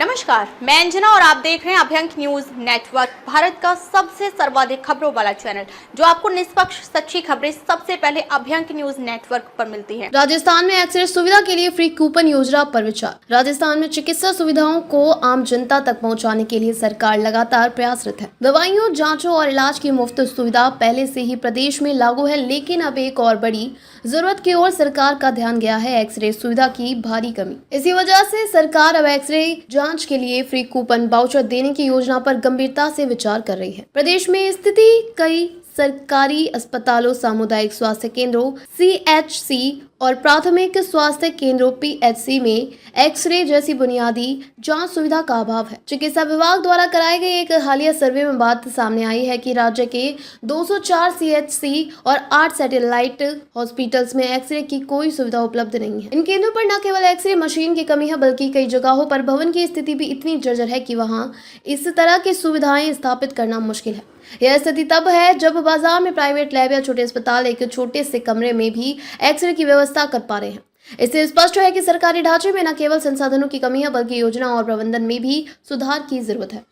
नमस्कार, मैं अंजना और आप देख रहे हैं अभ्यंक न्यूज नेटवर्क, भारत का सबसे सर्वाधिक खबरों वाला चैनल, जो आपको निष्पक्ष सच्ची खबरें सबसे पहले अभ्यंक न्यूज नेटवर्क पर मिलती हैं। राजस्थान में एक्सरे सुविधा के लिए फ्री कूपन योजना पर विचार। राजस्थान में चिकित्सा सुविधाओं को आम जनता तक पहुंचाने के लिए सरकार लगातार प्रयासरत है। दवाइयों, जांचों और इलाज की मुफ्त सुविधा पहले से ही प्रदेश में लागू है, लेकिन अब एक और बड़ी जरूरत की ओर सरकार का ध्यान गया है, एक्सरे सुविधा की भारी कमी। इसी वजह से सरकार अब एक्सरे जांच के लिए फ्री कूपन वाउचर देने की योजना पर गंभीरता से विचार कर रही है। प्रदेश में स्थिति कई सरकारी अस्पतालों, सामुदायिक स्वास्थ्य केंद्रों CHC और प्राथमिक स्वास्थ्य केंद्रों PHC में एक्सरे जैसी बुनियादी जांच सुविधा का अभाव है। चिकित्सा विभाग द्वारा कराए गए एक हालिया सर्वे में बात सामने आई है कि राज्य के 204 CHC और 8 सैटेलाइट हॉस्पिटल्स में एक्सरे की कोई सुविधा उपलब्ध नहीं है। इन केंद्रों पर न केवल एक्सरे मशीन की कमी है, बल्कि कई जगहों पर भवन की स्थिति भी इतनी जर्जर है कि वहां इस तरह की सुविधाएं स्थापित करना मुश्किल है। यह स्थिति तब है जब बाजार में प्राइवेट लैब या छोटे अस्पताल एक छोटे से कमरे में भी एक्सरे की व्यवस्था कर पा रहे हैं। इससे स्पष्ट है कि सरकारी ढांचे में न केवल संसाधनों की कमी है, बल्कि योजना और प्रबंधन में भी सुधार की जरूरत है।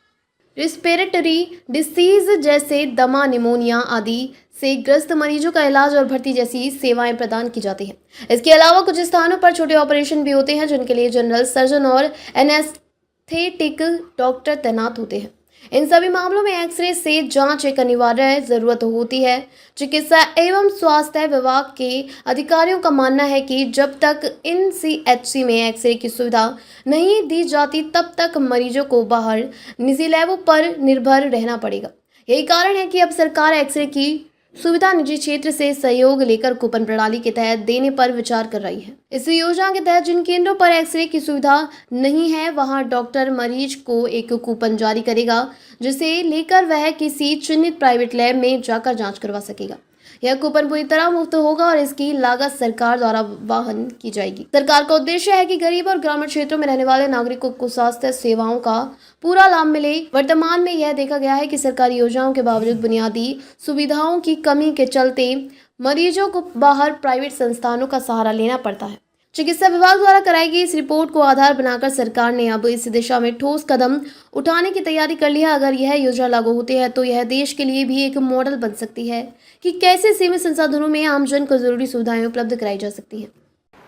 रेस्पिरेटरी डिसीज जैसे दमा, निमोनिया आदि से ग्रस्त मरीजों का इलाज और भर्ती जैसी सेवाएं प्रदान की जाती हैं। इसके अलावा कुछ स्थानों पर छोटे ऑपरेशन भी होते हैं, जिनके लिए जनरल सर्जन और एनेस्थेटिक डॉक्टर तैनात होते हैं। इन सभी मामलों में एक्सरे से जांच एक अनिवार्य जरूरत होती है। चिकित्सा एवं स्वास्थ्य विभाग के अधिकारियों का मानना है कि जब तक इन CHC में एक्सरे की सुविधा नहीं दी जाती, तब तक मरीजों को बाहर निजी लैबों पर निर्भर रहना पड़ेगा। यही कारण है कि अब सरकार एक्सरे की सुविधा निजी क्षेत्र से सहयोग लेकर कूपन प्रणाली के तहत देने पर विचार कर रही है। इस योजना के तहत जिन केंद्रों पर एक्सरे की सुविधा नहीं है, वहां डॉक्टर मरीज को एक कूपन जारी करेगा, जिसे लेकर वह किसी चिन्हित प्राइवेट लैब में जाकर जांच करवा सकेगा। यह कूपन पूरी तरह मुफ्त होगा और इसकी लागत सरकार द्वारा वहन की जाएगी। सरकार का उद्देश्य है कि गरीब और ग्रामीण क्षेत्रों में रहने वाले नागरिकों को स्वास्थ्य सेवाओं का पूरा लाभ मिले। वर्तमान में यह देखा गया है कि सरकारी योजनाओं के बावजूद बुनियादी सुविधाओं की कमी के चलते मरीजों को बाहर प्राइवेट संस्थानों का सहारा लेना पड़ता है। चिकित्सा विभाग द्वारा कराई गई इस रिपोर्ट को आधार बनाकर सरकार ने अब इस दिशा में ठोस कदम उठाने की तैयारी कर ली है। अगर यह योजना लागू होती है तो यह देश के लिए भी एक मॉडल बन सकती है कि कैसे सीमित संसाधनों में आमजन को जरूरी सुविधाएं उपलब्ध कराई जा सकती हैं।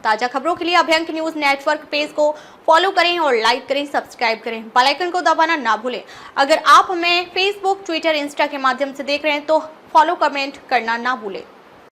ताजा खबरों के लिए अभ्यंक न्यूज नेटवर्क पेज को फॉलो करें और लाइक करें, सब्सक्राइब करें, बेल आइकन को दबाना ना भूलें। अगर आप हमें फेसबुक, ट्विटर, इंस्टा के माध्यम से देख रहे हैं तो फॉलो, कमेंट करना ना भूलें।